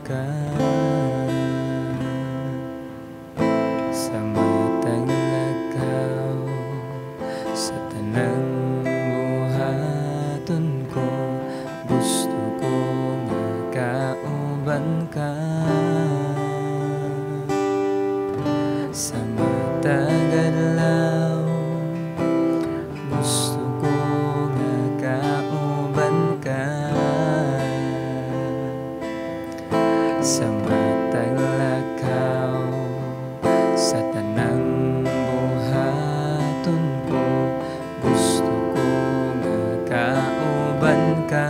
ka sa matang lakaw sa tanang buhaton ko. Gusto ko makauban ka sa matag adlaw. Gusto ko makauban ka sa matag lakaw sa tanang buhaton ko. Gusto ko makauban ka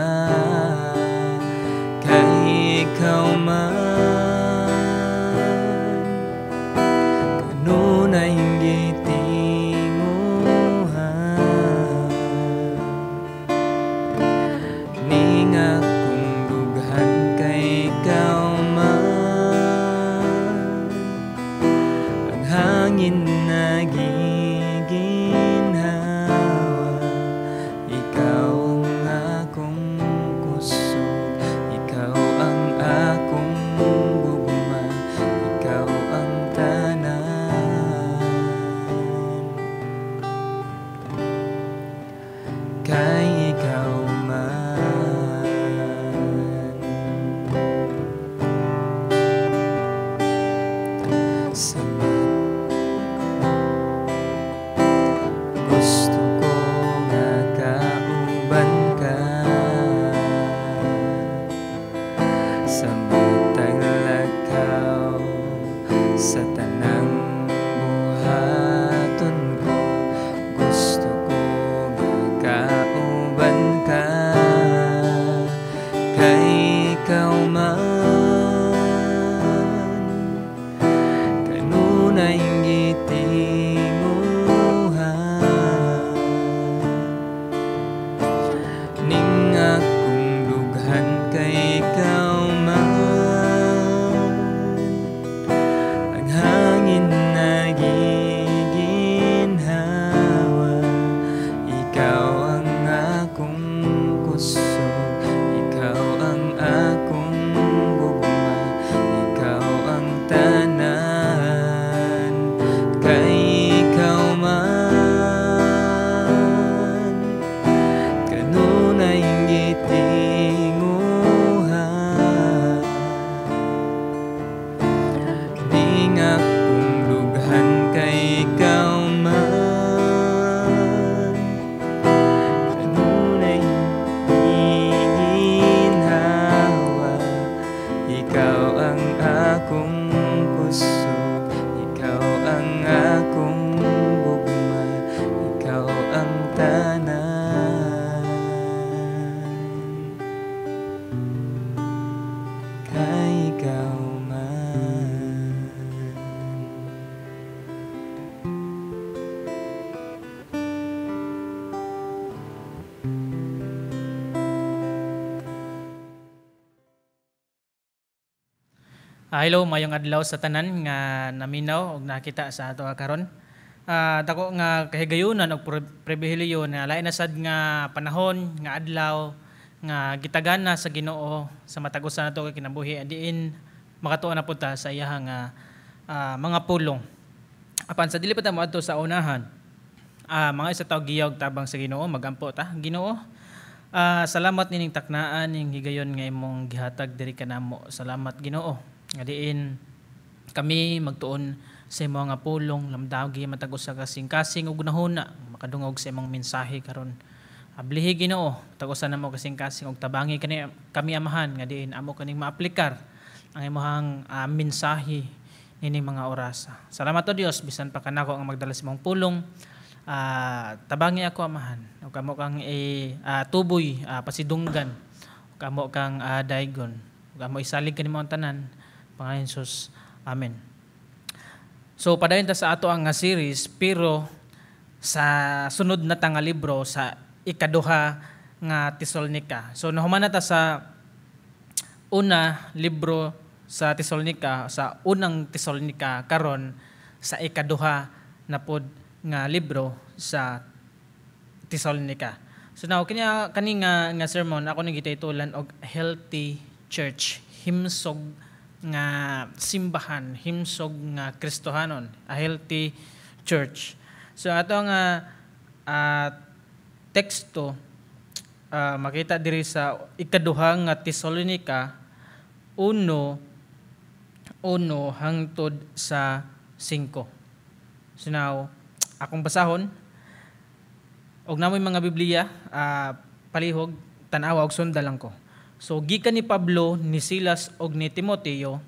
kay ikaw man kanunay gitinguhan ning akong dughan kay ikaw man. Ang hangin nagiginhawa, ikaw ang akong kusog, ikaw ang akong gugma, ikaw ang tanan kay ikaw man. Sa gusto ko makauban ka sa matag lakaw sa tanang buhaton ko. Gusto ko makauban ka kay ikaw man kanunay gitinguhan ning akong dughan kay ikaw man. Ang hangin nagiginhawa, ikaw ang akong kusog, ikaw ang akong gugma, ikaw ang tanan kay ikaw man kanunay gitinguhan ning akong dughan kay ikaw man. Kanunay giginhawa, ikaw ang akong kusog, ikaw ang akong gugma, ikaw ang tanan kay ikaw man. Hello, mayong adlaw sa tanan nga naminaw ug nakita sa ato karon. Dako nga kahigayunan ug pribilehiyo na lain na sad nga panahon nga adlaw nga gitagana sa Ginoo sa matagusan nato kay kinabuhi diin makatuon na pud ta sa iyang nga mga pulong. Apan sa dili pa ta moadto sa unahan, mga isa tawo giyawg tabang sa Ginoo, magampo ta. Ginoo, salamat nining taknaan ning higayon nga imong gihatag diri kanamo. Salamat Ginoo nga diin kami magtuon sa imong nga pulong lamdagi matagos sa kasing-kasing ug nahuna makadungog sa imong mensahe karon. Ablihi Ginoo, tagusan namo kasing-kasing ug tabangi kami amahan nga diin amo kaning maaplikar ang imong mensahe nining mga oras. Salamat o Dios bisan pa kanako ang magdala sa imong pulong. Tabangi ako amahan ug kamo kang tuboy pasidunggan ug kamo kang daygon ug kamo isalig kanimo ang tanan. Panginoon Jesus. Amen. So padayon ta sa ato ang series pero sa sunod na tanga libro sa ikaduha nga Tesalonica. So nahuman na ta sa una libro sa Tesalonica, sa unang Tesalonica karon sa ikaduha na pod nga libro sa Tesalonica. So now kani nga sermon ako nang gititulan og healthy church, himsog nga simbahan, himsog nga Kristohanon, a healthy church. So ato nga teksto makita diri sa ikaduha nga Tesalonica 1:1 hangtod sa 5. So now, akong basahon og namoy mga Biblia, palihog tan-awa og sundalan ko. So gikan ni Pablo, ni Silas og ni Timoteo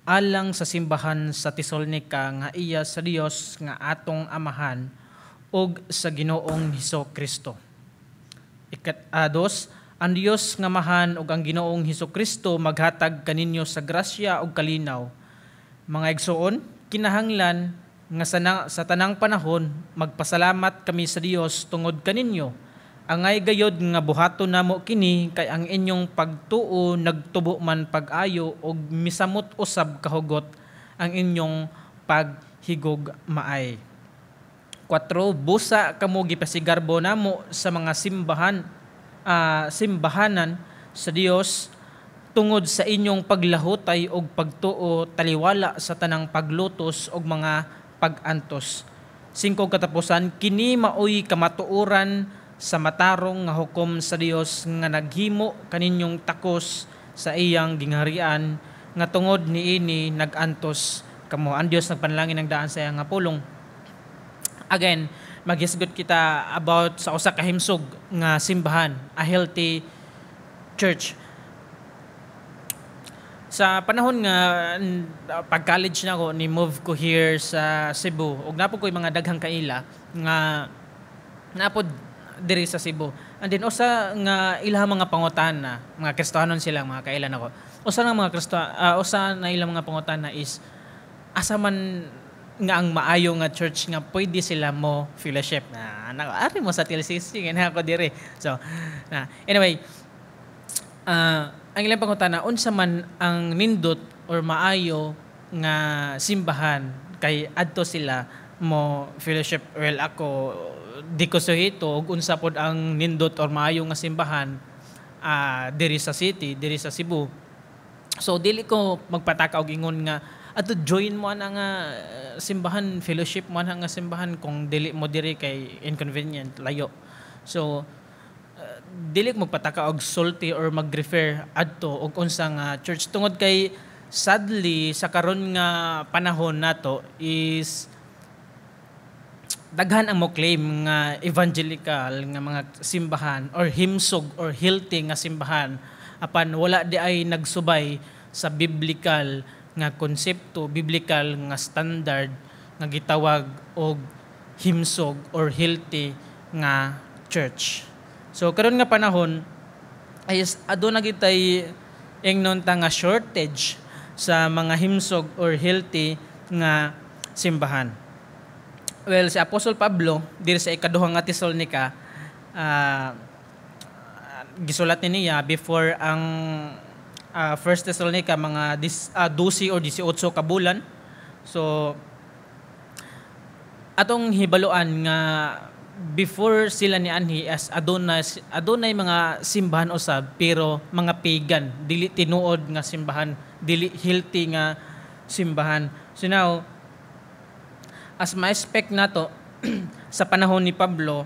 alang sa simbahan sa Tesalonica nga iya sa Dios nga atong Amahan og sa Ginoong Hesukristo. Dos, ang Dios nga Amahan og ang Ginoong Hesukristo maghatag kaninyo sa grasya og kalinaw. Mga igsoon, kinahanglan nga sa tanang panahon magpasalamat kami sa Dios tungod kaninyo. Angay gayod nga buhaton namo kini kay ang inyong pagtuo nagtubo man pag-ayo og misamot usab kahugot ang inyong paghigog maay. 4, busa kamo gipasigarbo namo sa mga simbahanan sa Dios tungod sa inyong paglahutay og pagtuo taliwala sa tanang paglutos og mga pag-antos. 5 katapusan, kini maoy kamatuoran sa matarong nga hukom sa Dios nga naghimo kaninyong takos sa iyang gingharian nga tungod niini nag-antos kamo. Ang Dios nagpanalangin ng daan sa iyang nga pulong. Again, maghisgot kita about sa usa ka himsog nga simbahan, a healthy church. Sa panahon nga pag-college na ako, ni move ko here sa Cebu. Ug napo ko'y mga daghang kaila nga napod diri sa Cebu. And then usa nga ilang mga pangutana, mga Kristohanon sila, mga kailan ako. Usa na ilang mga pangutana is asa man nga ang maayo nga church nga pwede sila mo fellowship na ari mo sa TLCC nga ako diri. So, anyway, ang ilang pangutana, unsa man ang nindot or maayo nga simbahan kay adto sila mo fellowship. Well, ako di ko suhito og unsa pod ang nindot or maayo nga simbahan diri sa city, diri sa Cebu. So dili ko magpataka og ingon nga ato join mo ana nga simbahan, fellowship mo ana nga simbahan kung dili mo diri kay inconvenient, layo. So dili ko magpataka og sulti or mag-refer adto og unsa nga church tungod kay sadly sa karon nga panahon nato is daghan ang mo claim nga evangelical nga mga simbahan or himsog or healthy nga simbahan apan wala di ay nagsubay sa biblical nga konsepto, biblical nga standard nga gitawag og himsog or healthy nga church. So karon nga panahon is aduna gitay ingnon ta nga shortage sa mga himsog or healthy nga simbahan. Well, si Apostol Pablo diri sa ikaduha nga Tesalonica gisulat niya before ang First Thessalonica mga 12 or 18 ka bulan. So atong hibaluan nga before sila ni anhi as adunay mga simbahan usab pero mga pagan, dili tinuod nga simbahan, dili healthy nga simbahan. So now as ma-expect nato sa panahon ni Pablo,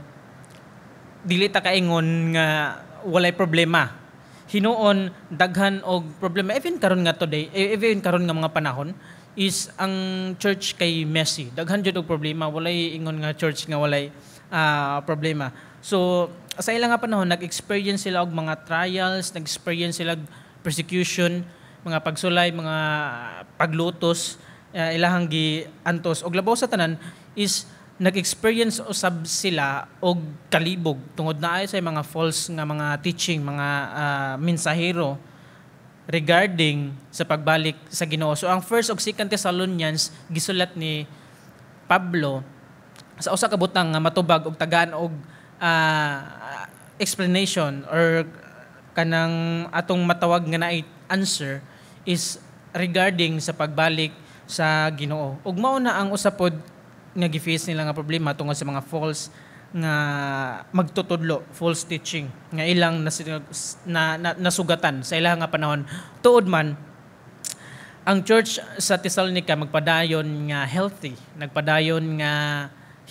dili ta kaingon nga walay problema. Hinuon daghan og problema even karon nga today, even karon nga mga panahon is ang church kay messy. Daghan jud og problema, walay ingon nga church nga walay problema. So sa ilang nga panahon nag-experience sila og mga trials, nag-experience sila persecution, mga pagsulay, mga paglutos, ilahang gi-antos og labaw sa tanan is nag-experience usab sila og kalibog tungod na ay sa mga false nga mga teaching, mga mensahero regarding sa pagbalik sa Ginoo. So ang first og second Thessalonians gisulat ni Pablo sa usa ka butang nga matubag og tagaan og explanation or kanang atong matawag nga naay answer is regarding sa pagbalik sa Ginoo. Ug mao na ang usapod nga gi-face nila nga problema tungod sa mga false nga magtutudlo, false teaching nga ilang nasugatan sa ilang nga panahon. Tuod man ang church sa Thessalonica magpadayon nga healthy, nagpadayon nga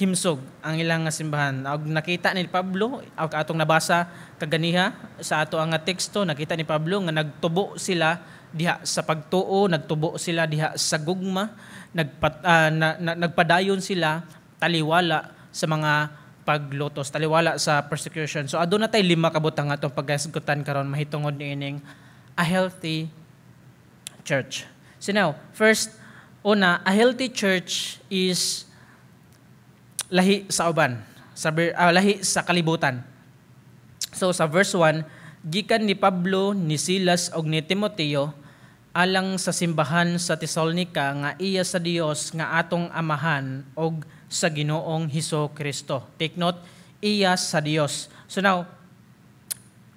himsog ang ilang nga simbahan. Og nakita ni Pablo, atong nabasa kaganiha sa ato ang nga teksto, nakita ni Pablo nga nagtubo sila diha sa pagtuo, nagtubo sila diha sa gugma, nagpadayon sila taliwala sa mga paglutos, taliwala sa persecution. So aduna tay 5 kabutang atong pagkasgutan karon mahitungod niining a healthy church. So now, first, una, a healthy church is lahi sa uban, lahi sa kalibutan. So sa verse 1, gikan ni Pablo, ni Silas og ni Timoteo alang sa simbahan sa Thessalonica nga iya sa Dios nga atong amahan og sa Ginoong Hesukristo. Take note, iya sa Dios. So now,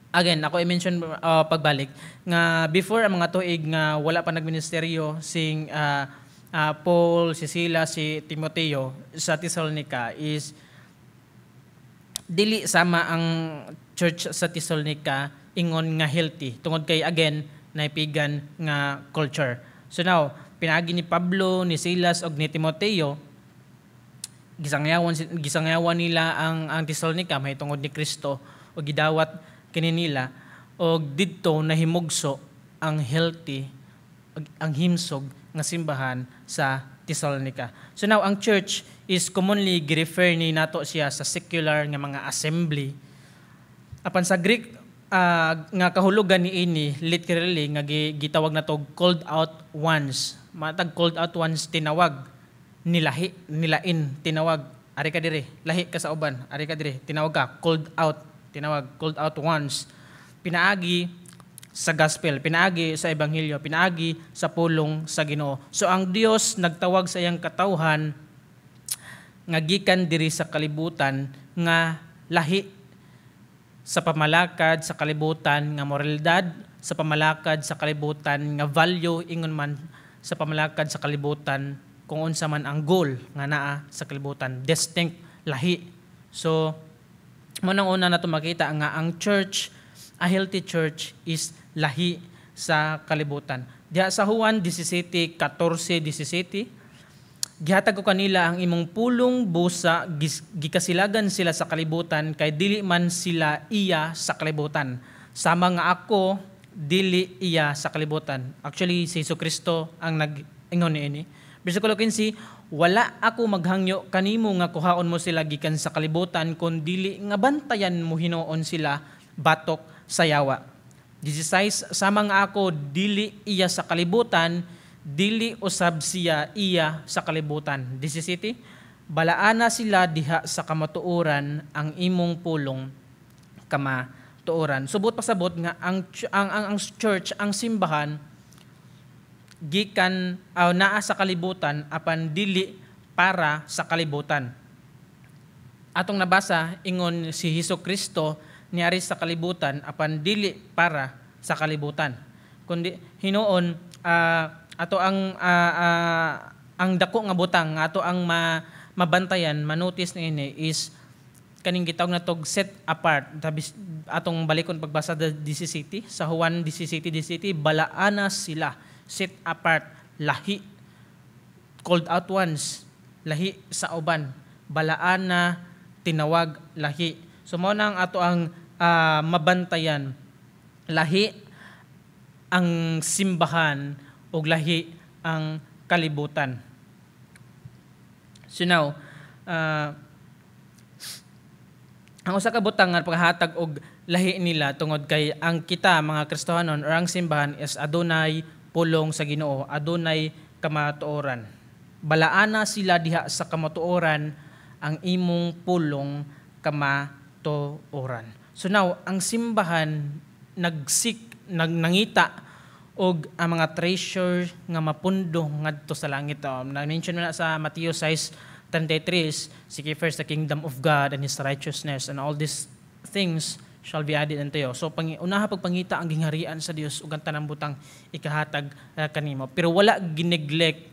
again, ako i-mention pagbalik nga before ang mga tuig nga wala pa nagministeryo sing Paul, si Silas, si Timoteo sa Thessalonica is dili sama ang church sa Thessalonica ingon nga healthy tungod kay again naipigan nga culture. So now, pinagi ni Pablo, ni Silas og ni Timoteo gisangyawan nila ang Thessalonica mahitungod ni Kristo o gidawat kini nila og didto nahimugso ang healthy ang himsog nga simbahan sa Thessalonica. So now ang church is commonly gi-refer ni nato siya sa secular nga mga assembly. Apan sa Greek nga kahulugan niini literally nga gitawag nato called out ones. Matag called out ones tinawag nilain tinawag ari ka dire lahi ka sa uban ari ka dire tinawag ka called out tinawag called out ones, pinaagi sa gospel, pinaagi sa ebanghelyo, pinaagi sa pulong sa Ginoo. So ang Dios nagtawag sa iyang katawhan nga gikan diri sa kalibutan nga lahi sa pamalakad sa kalibutan nga moralidad, sa pamalakad sa kalibutan nga value, ingon man sa pamalakad sa kalibutan kung unsa man ang goal nga naa sa kalibutan, distinct lahi. So munang una nato makita nga ang church, a healthy church is lahi sa kalibutan. Diha sa Juan 17:14-17, gihatag ko kanila ang imong pulong busa, gikasilagan sila sa kalibutan, kay dili man sila iya sa kalibutan. Sama nga ako, dili iya sa kalibutan. Actually, si Jesucristo ang nag-ingon niini. Versikulo 15, wala ako maghangyo kanimo nga kuhaon mo sila gikan sa kalibutan, kun dili nga bantayan mo hinuon sila batok sa yawa. 16, sama nga ako, dili iya sa kalibutan, dili usab siya iya sa kalibutan. 17, balaana sila diha sa kamatuoran ang imong pulong kamatuoran. Subot pasabot nga ang church, ang simbahan gikan naa sa kalibutan apan dili para sa kalibutan. Atong nabasa ingon si Hesukristo niari sa kalibutan apan dili para sa kalibutan. Kundi hinuon ato ang dako nga butang ato ang mabantayan, manotice niini is kaning gitawag natog set apart. Atong balikon pagbasa sa 17 sa Juan 17:17, balaana sila, set apart, lahi, called out ones, lahi sa uban, balaana, tinawag, lahi. So mao nang ato ang mabantayan, lahi ang simbahan ug lahi ang kalibutan. So now, ang usa ka butang nga paghatag og lahi nila tungod kay ang kita mga Kristohanon or ang simbahan is adunay pulong sa Ginoo, adunay kamatuoran. Balaana sila diha sa kamatuoran ang imong pulong kamatuoran. So now, ang simbahan nangita og ang mga treasure nga mapundo ngadto sa langit. Na-mention na sa Matthew 6:33, seek ye first the kingdom of God and His righteousness, and all these things shall be added unto you. So unaha pagpangita ang gingharian sa Dios ug ang tanang butang ikahatag kanimo. Pero wala gineglect,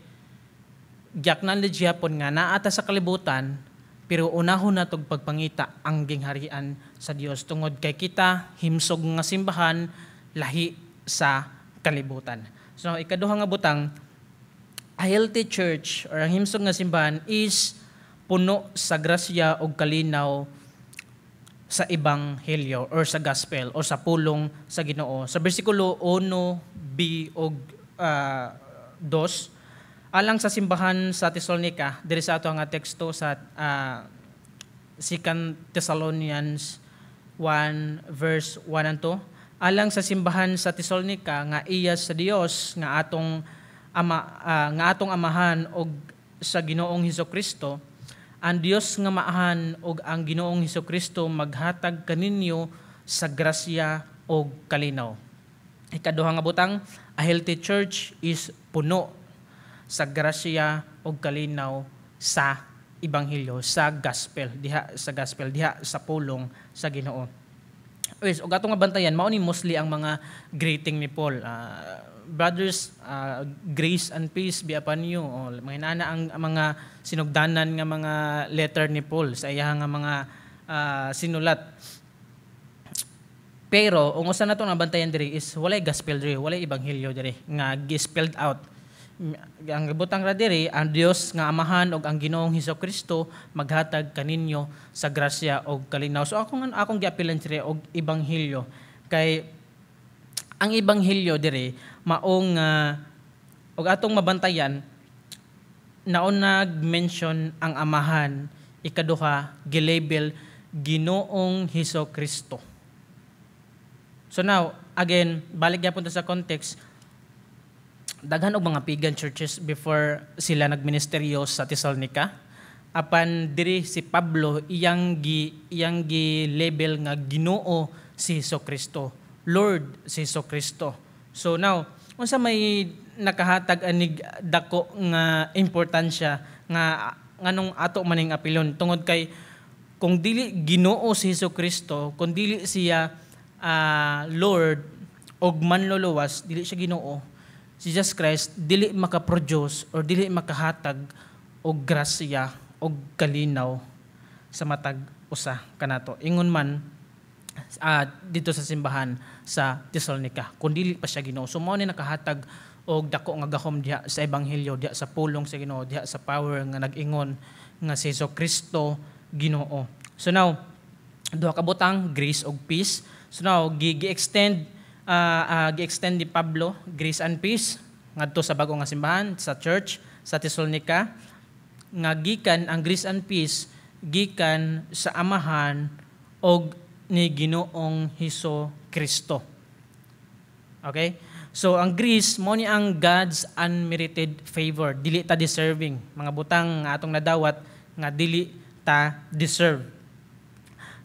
gi-acknowledge yapon nga naa ta sa kalibutan pero unahon natog pagpangita ang gingharian sa Dios tungod kay kita himsog nga simbahan lahi sa kalibutan. So ikaduha nga butang, a healthy church or ang himsog nga simbahan is puno sa grasya o kalinaw sa ebanghelyo or sa gospel o sa pulong sa Ginoo. Sa bersikulo 1b o 2, alang sa simbahan sa Tesalonica, diri sa ato nga teksto sa 2 Thessalonians 1 verse 1 and 2, alang sa simbahan sa Tesalonica nga iya sa Dios nga atong amahan og sa Ginoong Hesukristo, ang Dios nga maahan og ang Ginoong Hesukristo maghatag kaninyo sa grasya og kalinaw. Ikaduha nga butang, a healthy church is puno sa grasya og kalinaw sa ebanghelyo, sa gospel, diha sa pulong sa Ginoo. Yes, og atong nga bantayan, mao ni mostly ang mga greeting ni Paul. Brothers, grace and peace be upon you. Mga inana ang mga sinugdanan nga mga letter ni Paul sa iya nga mga sinulat. Pero ang usa nato nga bantayan diri is walay gospel diri, walay ebanghelyo diri nga gi-spelled out. Ang butang ra diri, ang Dios nga amahan og ang Ginoong Hesukristo maghatag kaninyo sa grasya og kalinaw. So akong giapilan diri og ebanghelyo kay ang ebanghelyo diri maong og atong mabantayan naon nag-mention ang amahan, ikaduha gilabel Ginoong Hesukristo. So now again, balik gyapon ta sa context, daghan og mga pagan churches before sila nagministeryo sa Thessalonica. Apan diri si Pablo iyang gi label nga Ginoo si Hesukristo, Lord si Hesukristo. So now, unsa may nakahatag anig dako nga importansya nga nganong ato maning apilon tungod kay kung dili Ginoo si Hesukristo, kung dili siya Lord og manluluwas, dili siya Ginoo, si Jesus Christ dili makaproduce or dili makahatag og grasya og kalinaw sa matag usa kanato. Ingon man dito sa simbahan sa Thessalonica, kung dili pa siya Ginoo. So mao ni nakahatag og dako nga gahom diha sa ebanghelyo, diha sa pulong sa Ginoo, diha sa power nga nag-ingon nga si Hesukristo Ginoo. So now, duha ka butang, grace og peace. So now gi-extend ni Pablo grace and peace ngadto sa bago nga simbahan sa church sa Thessalonica, nga gikan ang grace and peace gikan sa amahan og ni Ginoong Hesukristo. Okay? So ang grace mo ni ang God's unmerited favor, dili ta deserving. Mga butang nga atong nadawat nga dili ta deserve.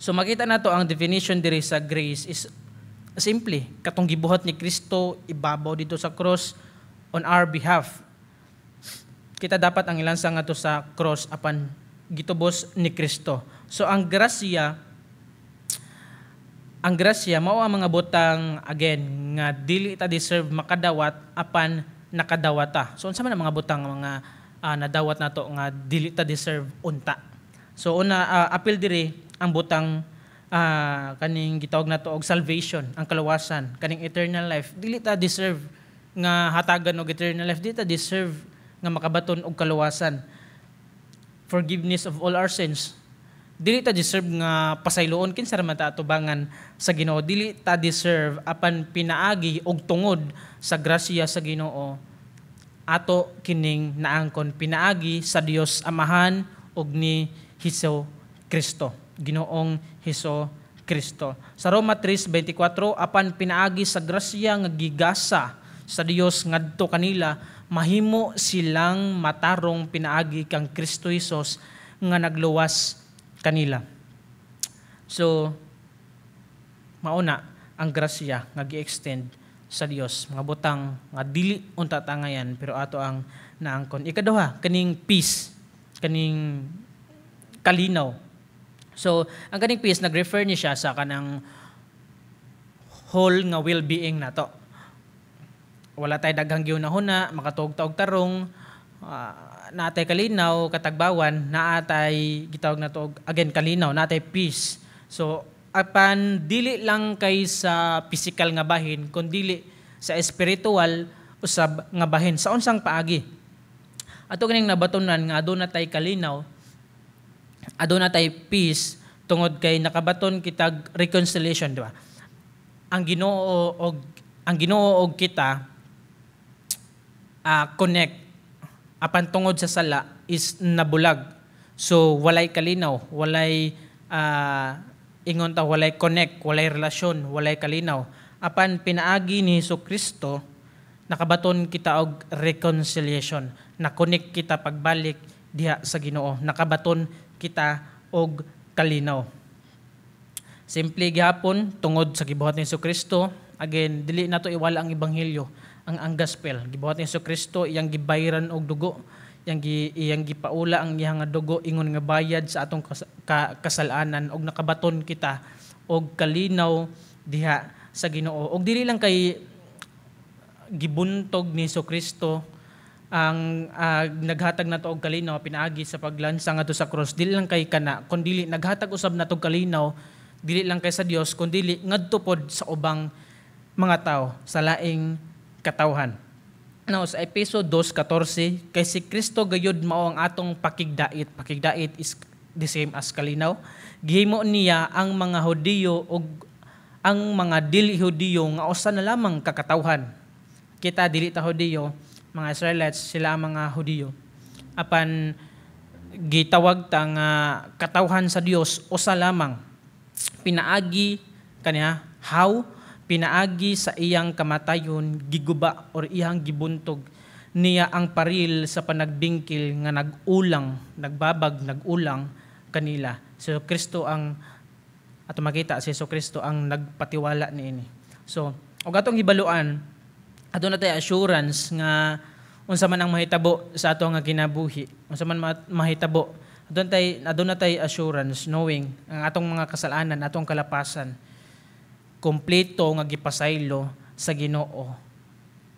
So makita nato ang definition diri sa grace is simply katong gibuhat ni Kristo ibabaw dito sa cross on our behalf. Kita dapat ang ilansa nga to sa cross apan gitubos ni Kristo. So ang grasya mao ang mga butang again nga dili ta deserve makadawat apan nakadawata. So unsa man ang mga butang mga nadawat nato nga dili ta deserve unta. So una apil diri ang butang kaning gitawag nato og salvation, ang kaluwasan, kaning eternal life. Dili ta deserve nga hatagan og eternal life, dili ta deserve nga makabaton og kaluwasan. Forgiveness of all our sins. Dili ta deserve nga pasayloon kinsa ra man ta atubangan sa Ginoo. Dili ta deserve apan pinaagi og tungod sa grasya sa Ginoo ato kining naangkon pinaagi sa Dios Amahan og ni Hesukristo, Ginoong Hesukristo. Sa Roma 3:24, apan pinaagi sa grasya nga gigasa sa Dios ngadto kanila, mahimo silang matarong pinaagi kang Kristo Hesus nga nagluwas kanila. So mauna ang grasya nga gi-extend sa Dios, mga butang nga dili unta tangayan pero ato ang naangkon. Ikaduha, kaning peace, kaning kalinaw. So ang kaning peace nag-refer ni siya sa kanang whole nga well-being nato. Wala tay daghang gihunahuna, makatuog-taog tarong, naatay kalinaw, katagbawan, naatay gitawag na to again kalinaw, naatay peace. So apan dili lang kay sa physical nga bahin, kundi sa spiritual usab nga bahin. Sa unsang paagi? Ato kining nabatunan nga aduna tay kalinaw, aduna tay peace tungod kay nakabaton kitag reconciliation, di ba? Ang Ginoo og kita connect apan tungod sa sala is nabulag. So walay kalinaw, walay ingon ta walay connect, walay relasyon, walay kalinaw. Apan pinaagi ni Jesucristo nakabaton kita og reconciliation. Na-connect kita pagbalik diha sa Ginoo. Nakabaton kita og kalinaw. Simple gihapon tungod sa gibuhat ni Jesucristo. Again, dili nato iwala ang ebanghelyo, ang gospel. Gibuhat ni Jesucristo, iyang gibayran og dugo, iyang gipaula ang iyang dugo ingon nga bayad sa atong kasalanan og nakabaton kita og kalinaw diha sa Ginoo. Og dili lang kay gibuntog ni Jesucristo ang naghatag nato og kalinaw pinaagi sa paglansa ngadto sa cross, dili lang kay kana kundi naghatag usab nato kalinaw dili lang kay sa Dios kundi ngadto pod sa ubang mga tao sa laing katawhan. Now sa Efeso 2:14, kay si Kristo gayud mao ang atong pakigdait. Pakigdait is the same as kalinaw. Gihimo niya ang mga Hudiyo og ang mga dili Hudiyo nga usa na lamang kakatawhan. Kita dili ta Hudiyo, mga Israelites sila ang mga Hudiyo. Apan gitawag ta nga katawhan sa Dios usa lamang. Pinaagi kaniya how pinaagi sa iyang kamatayon giguba or iyang gibuntog niya ang paril sa panagbingkil nga nagulang kanila. So Kristo ang ato makita si Kristo ang nagpatiwala niini. So og atong hibaluan aduna tay assurance nga unsa man ang mahitabo sa ato nga kinabuhi, unsa man mahitabo aduna tay assurance knowing ang atong mga kasalanan, atong kalapasan kompleto nga gipasaylo sa Ginoo.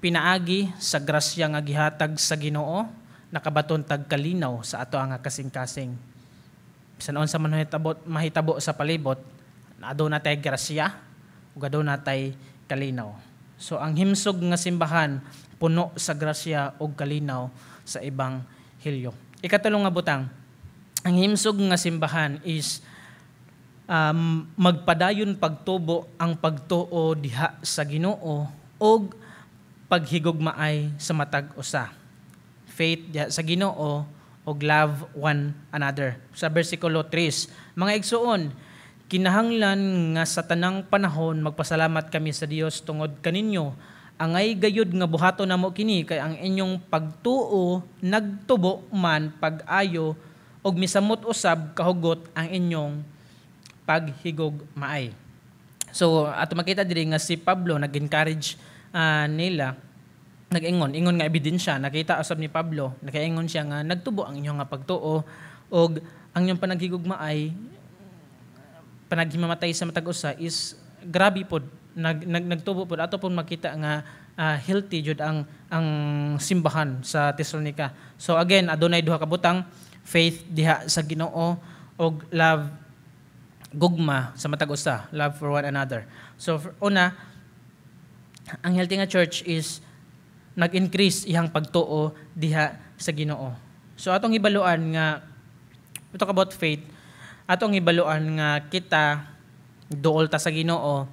Pinaagi sa grasya nga gihatag sa Ginoo, nakabaton tag kalinaw sa ato nga kasing-kasing. Bisan unsa man mahitabo sa palibot, aduna tay grasya ug aduna tay kalinaw. So ang himsog nga simbahan puno sa grasya ug kalinaw sa ebanghelyo. Ikatulong nga butang, ang himsog nga simbahan is magpadayon pagtubo ang pagtuo diha sa Ginoo og paghigugmaay sa matag usa. Faith diha sa Ginoo og love one another. Sa bersikulo 3, mga igsuon, kinahanglan nga sa tanang panahon magpasalamat kami sa Dios tungod kaninyo. Angay gayud nga buhaton namo kini kay ang inyong pagtuo nagtubo man pag-ayo og misamot usab kahugot ang inyong paghigog maay. So ato makita diri nga si Pablo nag-encourage nila, nag-ingon nga ebidensya, nakita usab ni Pablo, nakaingon siya nga nagtubo ang inyong nga pagtuo og ang inyong panaghigog maay panaghimamatay sa matag usa is grabe pod, nagtubo pod. Ato pon makita nga healthy jud ang simbahan sa Tesalonica. So again adunay duha ka butang, faith diha sa Ginoo og love gugma sa matag usa, love for one another. So una, ang healthy nga church is nag-increase iyang pagtuo diha sa Ginoo. So atong hibaluan nga we talk about faith, atong hibaluan nga kita duol ta sa Ginoo,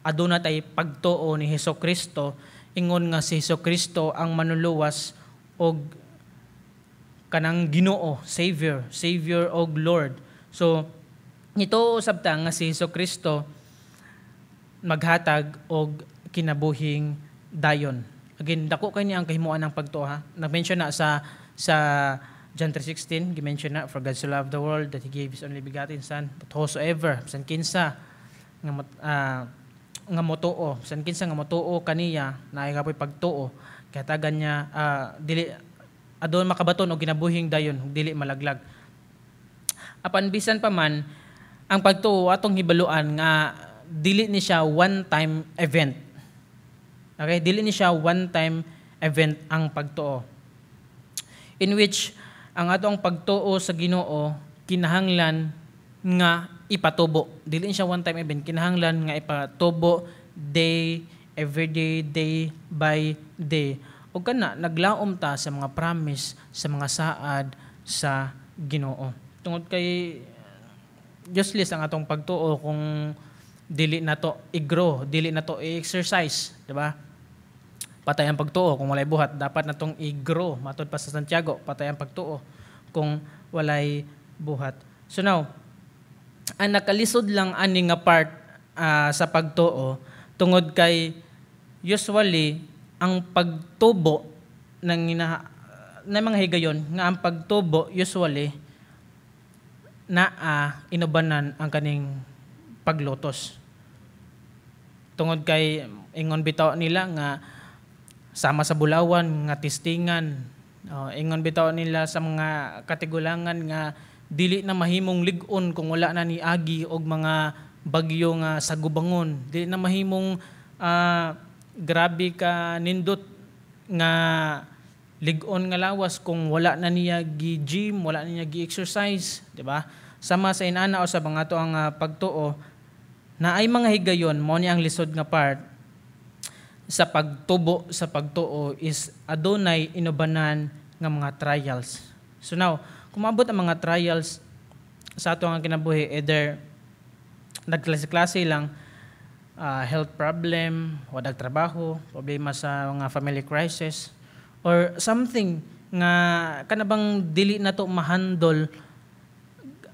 aduna tay pagtuo ni Hesukristo, ingon nga si Hesukristo ang manuluwas og kanang Ginoo, Savior og Lord. So nito usab ta nga si Hesukristo maghatag og kinabuhing dayon. Again, dako kay niya ang kahimuan ng pagtuo. Nag-mention na sa John 3:16, gi-mention na, for God so loved the world that He gave His only begotten Son, that whosoever, bisan kinsa nga motuo, bisan kinsa nga motuo kaniya, naay kapoy pagtuo, kaya tagan niya dili adon makabaton og kinabuhing dayon, dili malaglag. Apan bisan pa man ang pagtuo atong hibaluan nga dili ni siya one-time event. Okay, dili ni siya one-time event ang pagtuo. in which ang atong pagtuo sa Ginoo kinahanglan nga ipatubo. Dili siya one time event, kinahanglan nga ipatubo every day by day. O kana naglaom ta sa mga promise, sa mga saad sa Ginoo. Tungod kay useless ang atong pagtuo kung dili na to i-grow, dili na to i-exercise, di ba? Patay ang pagtuo kung walay buhat, dapat na tong i-grow. Matod pa sa Santiago, patay ang pagtuo kung walay buhat. So now, ang nakalisod lang ani nga part sa pagtuo tungod kay usually ang pagtubo ng mga higayon nga ang pagtubo usually inubanan ang kaning paglutos. Tungod kay ingon bitaw nila nga sama sa bulawan nga tistingan, ingon bitaw nila sa mga katigulangan nga dili na mahimong lig-on kung wala na ni agi og mga bagyo nga sagubangon. Dili na mahimong grabe ka nindot nga lig-on nga lawas kung wala na niya gi-gym, wala na niya gi-exercise, di ba? Sama sa inana o sa mga to ang pagtuo na ay mga higayon mo ni ang lisod nga part sa pagtubo sa pagtuo is adunay inubanan nga mga trials. So now, kung maabot ang mga trials sa ato nga kinabuhi, either nagklase-klase lang, health problem, wadag trabaho, problema sa mga family crisis, or something nga kanabang dili na to mahandle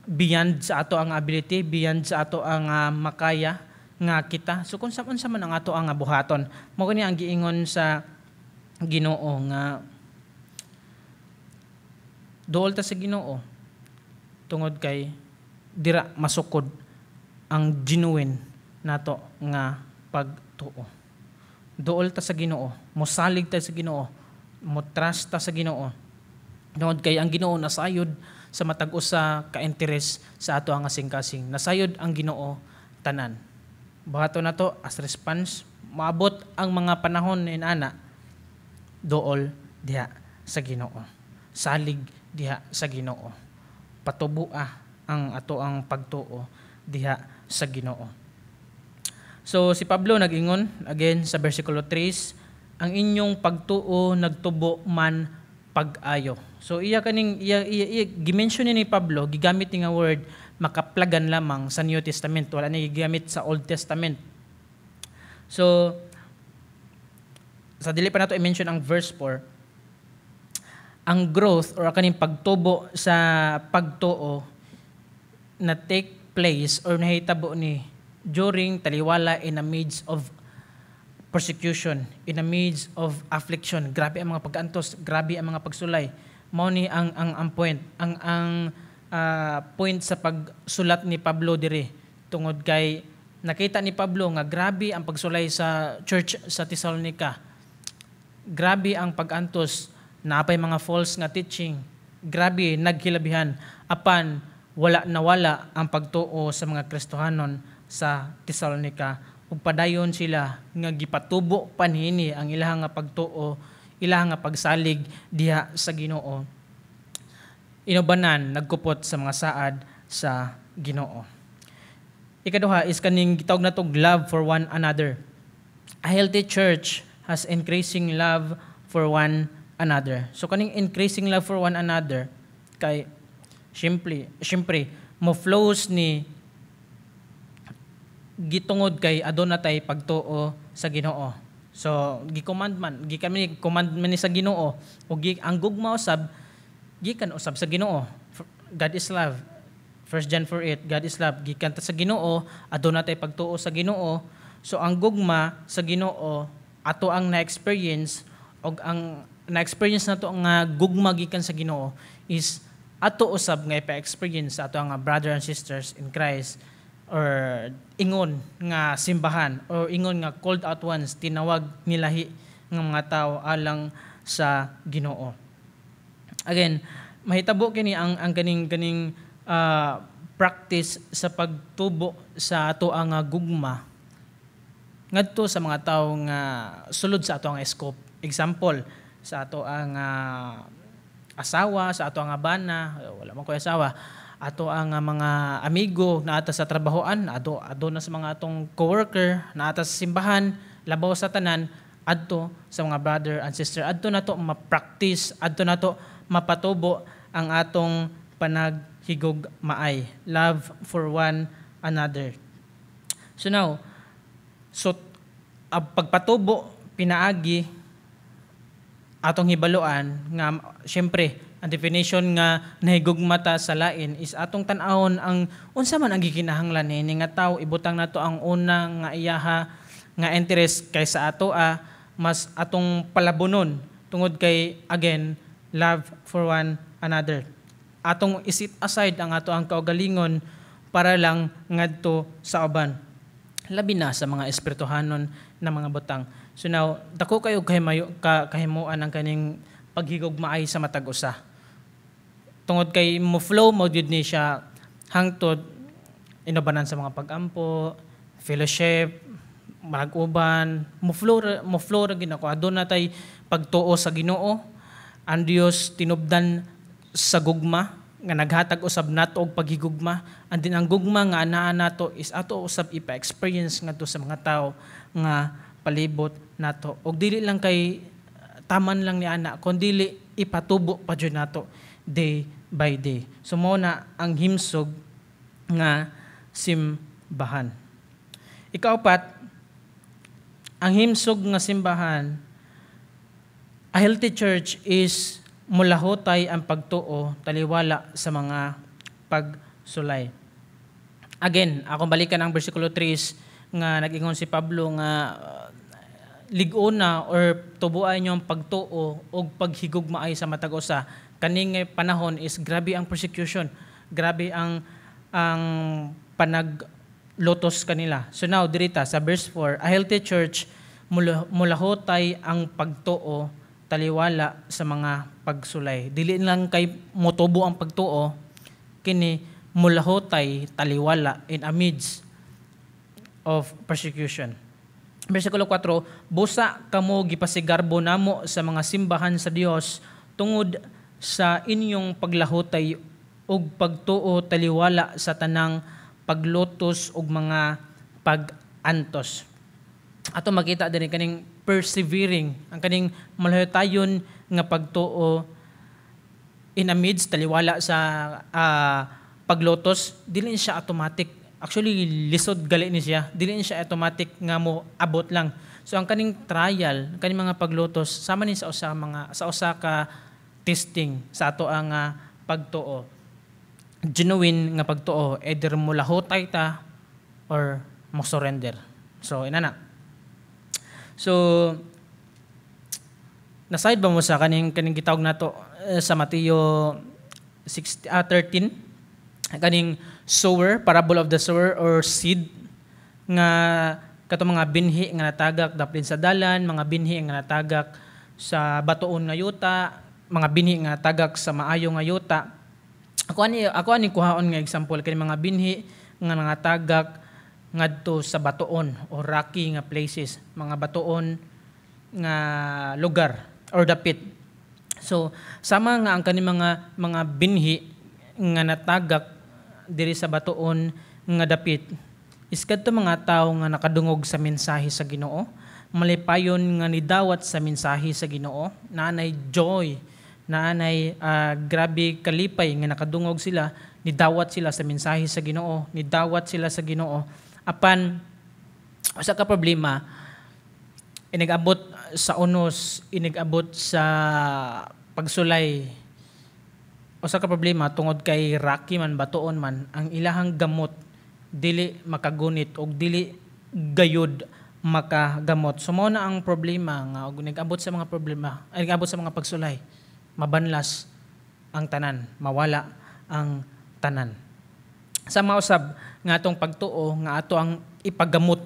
beyond sa ato ang ability, beyond sa ato ang makaya nga kita. So kung saan man ang ato ang buhaton, mo kani ang giingon sa Ginoo nga duol ta sa Ginoo tungod kay dira masukod ang genuine nato nga pagtuo. Duol ta sa Ginoo, mosalig ta sa Ginoo, mo trust ta sa Ginoo. Tungod kay ang Ginoo nasayod sa matag usa ka interes sa ato ang asing-kasing. Nasayod ang Ginoo tanan. Buhaton na to as response, maabot ang mga panahon ni ana dool diha sa Ginoo. Salig diha sa Ginoo. Patubua ang ato ang pagtuo diha sa Ginoo. So si Pablo nag-ingon again sa bersikulo 3, ang inyong pagtuo nagtubo man pag-ayo. So iya gimension ni Pablo, gigamit ni nga word makaplagan lamang sa New Testament, wala na gigamit sa Old Testament. So sa dili pa nato i-mention ang verse 4, ang growth or kaning pagtubo sa pagtuo na take place or nahitabo ni during taliwala in the midst of persecution, in the midst of affliction. Grabe ang mga pag-antos, grabe ang mga pagsulay. Mao ni ang point, ang point sa pagsulat ni Pablo dire tungod kay nakita ni Pablo nga grabe ang pagsulay sa church sa Thessalonica. Grabe ang pag-antos, naapay mga false nga teaching. Grabe naghilabihan apan wala nawala ang pagtuo sa mga Kristohanon sa Thessalonica. Ug padayon sila nga gipatubo panhini ang ilahang nga pagtuo, ilahang nga pagsalig diha sa Ginoo. Inubanan nagkupot sa mga saad sa Ginoo. Ikaduha is kaning gitawag natong love for one another. A healthy church has increasing love for one another. So kaning increasing love for one another kay syempre mo flows ni gitungod kay aduna tay pagtuo sa Ginoo. So gi-command man ni sa Ginoo ug ang gugma usab gikan usab sa Ginoo. God is love. 1 John 4:8, God is love. Gikan ta sa Ginoo, aduna tay pagtuo sa Ginoo. So ang gugma sa Ginoo ato ang na-experience og ang na-experience nato nga gugma gikan sa Ginoo is ato usab nga ipa-experience sa ato nga brother and sisters in Christ, or ingon nga simbahan, or ingon nga called out ones, tinawag nilahi nga mga tao alang sa Ginoo. Again, mahitabo kini ang kaning practice sa pagtubo sa ato ang gugma ngadto sa mga tao nga sulod sa ato ang scope. Example, sa ato ang asawa, sa ato nga bana, wala man ko'y asawa, ato ang mga amigo na ata sa trabahoan, ato na sa mga atong coworker, na ata sa simbahan, labaw sa tanan, adto sa mga brother and sister, adto na to ma-practice, adto na to mapatubo ang atong panaghigog maay, love for one another. So now, pagpatubo pinaagi atong hibaluan nga syempre ang definition nga nahigugmata sa lain is atong tan-awon ang unsa man ang gikinahanglan ni nga tawo, ibutang nato ang una nga iyaha nga interest kaysa ato mas atong palabonon tungod kay again love for one another. Atong isit aside ang ato ang kaugalingon para lang ngadto sa uban. Labi na sa mga espirituhanon na mga butang. So now, dako kayo kahimuan ang kaning paghigog maay sa matag usa. Tungod kay mo flow mo gyud ni siya hangtod inubanan sa mga pag-ampo, fellowship, mag-uban, mo flow ra gid ako. Aduna tay pagtuo sa Ginoo. Ang Dios tinubdan sa gugma nga naghatag usab nato og paghigugma. And din ang gugma nga anaa nato is ato usab ipa-experience ngadto sa mga tao nga palibot nato. Og dili lang kay taman lang ni ana, kundi ipatubo pa jud nato day by day. So mo na ang himsog nga simbahan. Ikaapat, ang himsog nga simbahan, a healthy church is mulahotay ang pagtuo taliwala sa mga pagsulay. Again, akong balikan ang versikulo 3 nga nag-ingon si Pablo nga liguna or tubuan niyo ang pagtuo o paghigog maay sa matag usa. Kaning panahon is grabe ang persecution, grabe ang panaglotos kanila. So now dirita sa verse 4, a healthy church mulahotay ang pagtuo taliwala sa mga pagsulay. Dili lang kay motubo ang pagtuo, kini mulahotay taliwala in amidst of persecution. Versikulo 4, busa kamo gipasigarbo namo sa mga simbahan sa Dios tungod sa inyong paglahotay ug pagtuo taliwala sa tanang paglotos ug mga pag-antos. Ato makita din kaning persevering, ang kaning malahotayon nga pagtuo in amidst taliwala sa paglotos, dili siya automatic. Actually, lisod gali ni siya. Dili siya automatic nga mo abot lang. So ang kaning trial, ang kaning mga paglotos sama ni sa usa ka testing sa ato ang pagtuo. Genuine nga pagtuo, either mo lahotay ta or mo surrender. So inana. So naside ba mo sa kaning gitawag nato sa Mateo 13 kaning sower, parable of the sower or seed nga kato mga binhi nga natagak daplin sa dalan, mga binhi nga natagak sa batuon nga yuta, mga binhi nga natagak sa maayo nga yuta. Ako ani kuhaon nga example kani mga binhi nga natagak ngadto sa batuon o rocky nga places, mga batuon nga lugar or dapit. So sama nga ang kani mga binhi nga natagak diri sa batuon nga dapit is kadto mga tawo nga nakadungog sa mensahe sa Ginoo, malipayon nga nidawat sa mensahe sa Ginoo, naanay joy, naanay grabe kalipay nga nakadungog sila, nidawat sila sa mensahe sa Ginoo, nidawat sila sa Ginoo. Apan usa ka problema, inigabot sa unos, inigabot sa pagsulay. Usa ka problema tungod kay rocky man batuon man, ang ilahang gamot dili makagunit og dili gayud makagamot. So mao na ang problema nga og nag-abot sa mga problema, ay nag-abot sa mga pagsulay, mabanlas ang tanan, mawala ang tanan. Sa mausab nga atong pagtuo nga ato ang ipagamot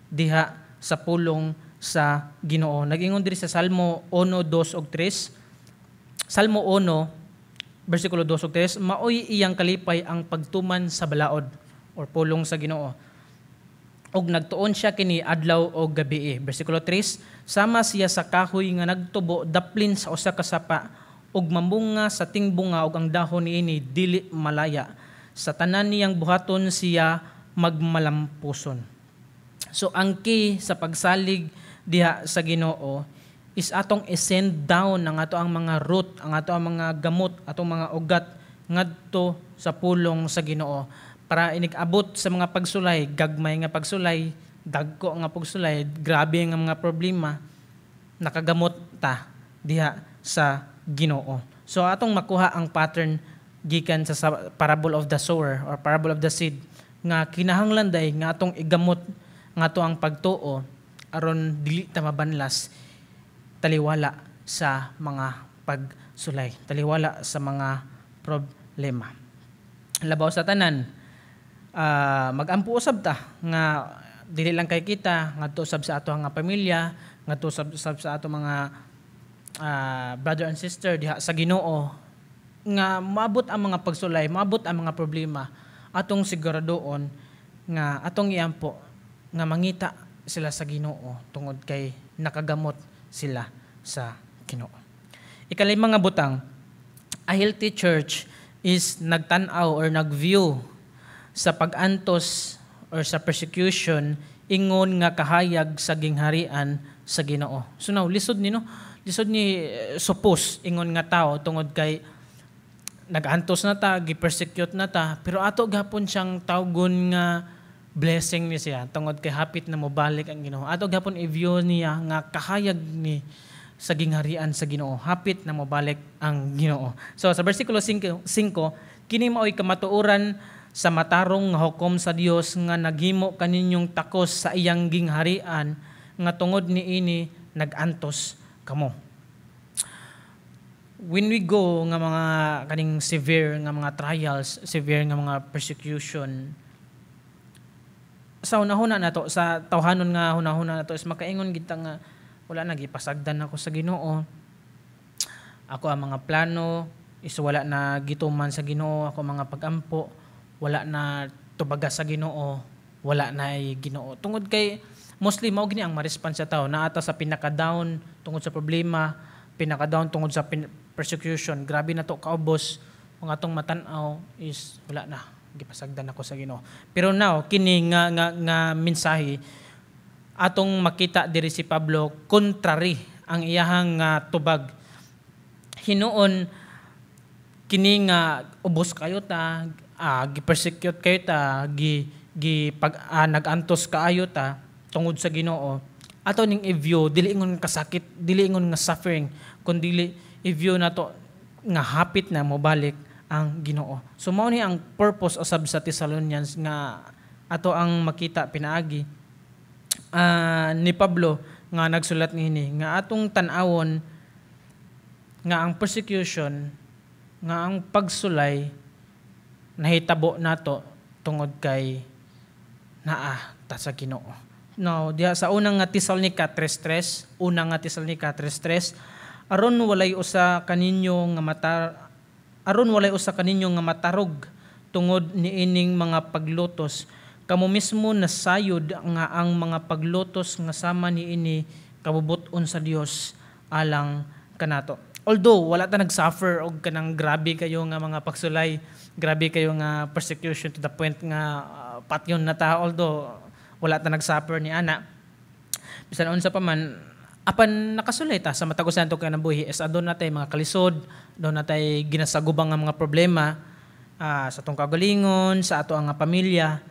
diha sa pulong sa Ginoo. Nag-ingon diri sa Salmo 1:2 ug 3. Salmo 1 versikulo 2 ug 3, maoy iyang kalipay ang pagtuman sa balaod or pulong sa Ginoo. Og nagtuon siya kini adlaw o gabi. Versikulo 3, sama siya sa kahoy nga nagtubo daplin sa usa ka sapa ug mamunga sa tingbunga ug ang dahon niini dili malaya. Sa tanan niyang buhaton siya magmalampuson. So ang key sa pagsalig diha sa Ginoo is atong i-send down ang ato ang mga root, ang ato ang mga gamot, atong mga ugat ngadto sa pulong sa Ginoo para inig-abot sa mga pagsulay, gagmay nga pagsulay, dagko nga pagsulay, grabe nga mga problema, nakagamot ta diha sa Ginoo. So atong makuha ang pattern gikan sa parable of the sower or parable of the seed nga kinahanglan day nga atong igamot nga ato ang pagtuo aron dili ta mabanlas taliwala sa mga pagsulay, taliwala sa mga problema. Labaw sa tanan, magampo usab ta nga dili lang kay kita ngadto usab sa ato nga pamilya, ngadto usab sa ato mga brother and sister diha sa Ginoo nga maabot ang mga pagsulay, maabot ang mga problema, atong siguradoon nga atong iampo nga mangita sila sa Ginoo tungod kay nakagamot sila sa Ginoo. Ikalay mga butang, a healthy church is nagtan-aw or nag-view sa pag-antos or sa persecution ingon nga kahayag sa gingharian sa Ginoo. So now, lisod ni suppose ingon nga tao tungod kay nag-antos na ta, gi-persecute na ta, pero ato gapon siyang tawgon nga blessing ni siya tungod kay hapit na mobalik ang Ginoo. Ato gapon i-view niya nga kahayag ni sa gingharian sa Ginoo, hapit na mobalik ang Ginoo. So sa bersikulo 5, kini maoy kamatuoran sa matarong nga hukom sa Dios nga naghimo kaninyong takos sa iyang gingharian nga tungod niini nag-antos kamo. When we go nga mga kaning severe nga mga trials, severe nga mga persecution, sa hunahuna nato, sa tawhanon nga hunahuna nato is makaingon kita nga wala na gipasagdan ako sa Ginoo. Ako ang mga plano is wala na gituman sa Ginoo, ako mga pagampo wala na tubaga sa Ginoo, wala na ay Ginoo. Tungod kay mostly mao gini ang ma-response sa tao, naata sa pinaka-down tungod sa problema, pinaka-down tungod sa persecution, grabe na to kaubos, ang atong matan-aw is wala na, gipasagdan ako sa Ginoo. Pero now kini nga mensahe atong makita diri si Pablo contrary ang iyahang tubag. Hinuon kini nga ubos kayo ta, gi-persecute kayo ta, nag-antos kaayo ta tungod sa Ginoo. Ato ning i-view dili ingon nga kasakit, dili ingon nga suffering, kundi i-view na to nga hapit na mobalik ang Ginoo. So mao ni ang purpose usab sa Thessalonians nga ato ang makita pinaagi ni Pablo nga nagsulat niini nga atong tan-awon nga ang persecution, nga ang pagsulay nahitabo nato tungod kay naa ta sa Ginoo. Now, diha sa unang nga Tesalonica 3:3, aron walay usa kaninyo nga matarog tungod niining mga paglutos, kamo mismo nasayod nga ang mga paglutos nga sama niini kabubot-on sa Dios alang kanato. Although wala ta nag-suffer og kanang grabe kayo nga mga pagsulay, grabe kayo nga persecution to the point nga patyon na ta, although wala ta nag-suffer ni ana. Bisan unsa pa man, apan nakasulay ta sa matagos nato kinabuhi is adon natay mga kalisod, adon natay ginasagubang nga mga problema sa atong kagalingon, sa ato nga pamilya,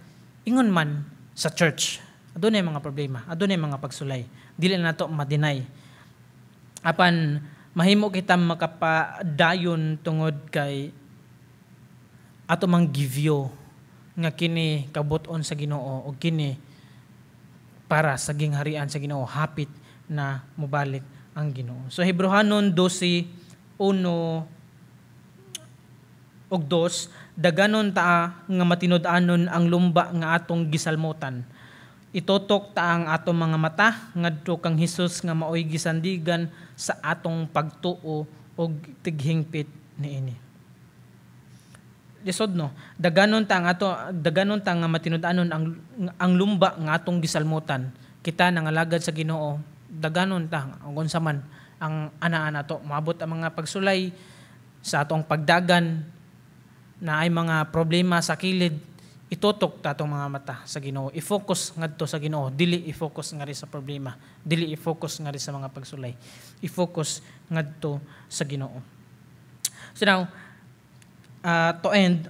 ingon man sa church. Adunay mga problema, adunay mga pagsulay. Dili na nato ma-deny. Apan mahimo kita makapadayon tungod kay ato mang givyo nga kini kabot-on sa Ginoo o kini para sa gingharian sa Ginoo, hapit na mobalik ang Ginoo. So Hebrehanon 12:1 og 2, daganon ta nga matinud-anon ang lumba nga atong gisalmotan. Itotok ta ang atong mga mata ngadto kang Hesus nga maoy gisandigan sa atong pagtuo og tighingpit niini. Lisod no, daganon ta nga matinud-anon ang lumba nga atong gisalmutan. Kita nangalagad sa Ginoo, daganon ta ang unsa man ang ana-ana to. Maabot ang mga pagsulay sa atong pagdagan na ay mga problema sa kilid, itutok ta atong mga mata sa Ginoo. I-focus ngadto sa Ginoo, dili i-focus nga rin sa problema, dili i-focus nga rin sa mga pagsulay. I-focus ngadto sa Ginoo. So now, to end,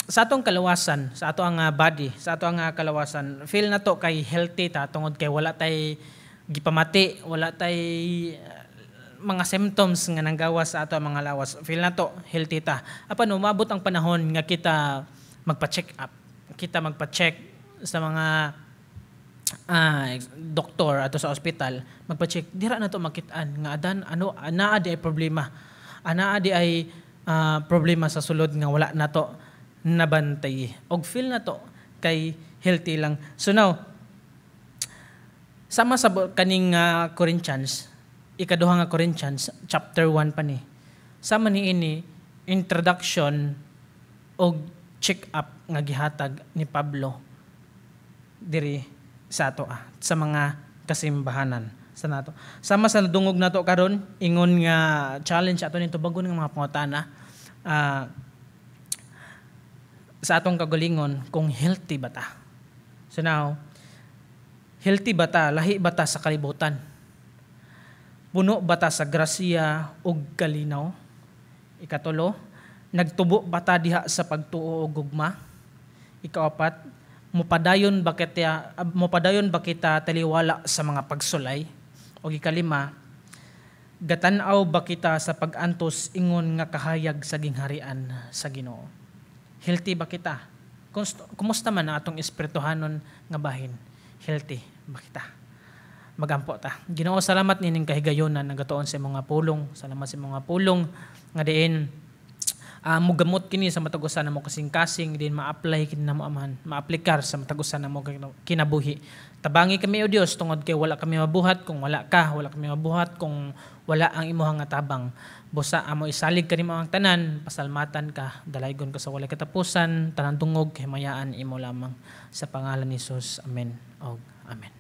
sa atong kalawasan, sa ato ang body, sa ato ang kalawasan, feel na to kay healthy ta tungod kay wala tay gipamati, wala tay mga symptoms nga nanggawas sa ato ang mga lawas. Feel na to healthy ta. Apan umabot ang panahon nga kita magpa-check up, kita magpa-check sa mga doktor ato sa ospital, magpa-check dira na to makitaan nga adan ano anaa di ay problema, anaa di ay problema sa sulod nga wala na to nabantay, og feel na to kay healthy lang. So now, sama sa kaning Corinthians, ikaduha nga Corinthians chapter 1 pa ni, sama ni ini introduction og check up nga gihatag ni Pablo diri sa ato sa mga kasimbahanan sa nato. Sama sa dungog nato karon, ingon nga challenge ato nito bago nga mga pangutana sa atong kagalingon kung healthy ba ta. So now, healthy ba ta? Lahi ba ta sa kalibutan? Puno ba ta sa grasya ug kalinaw? Ikatulo, nagtubo ba ta diha sa pagtuo ug gugma? Ikaapat, mupadayon ba kita taliwala sa mga pagsulay? O ikalima, gatan-aw ba kita sa pag-antos ingon nga kahayag sa gingharian sa Ginoo? Healthy ba kita? Kumusta man ang atong espirituhanon nga bahin? Healthy ba kita? Magampo ta. Ginoo, salamat nining kahigayonan nagatuon sa mga pulong. Salamat sa mga pulong nga diin mugamot kini sa matagusan namo kasing-kasing, din ma-apply kini namo amahan, ma-aplikar sa matagusan namo kinabuhi. Tabangi kami o Dios tungod kay wala kami mabuhat kung wala kami mabuhat kung wala ang imuhang nga tabang. Busa amo isalig kanimo ang tanan, pasalmatan ka, dalaygon ka sa walay katapusan, tanan tungog himayaan imo lamang sa pangalan ni Jesus. Amen. Og amen.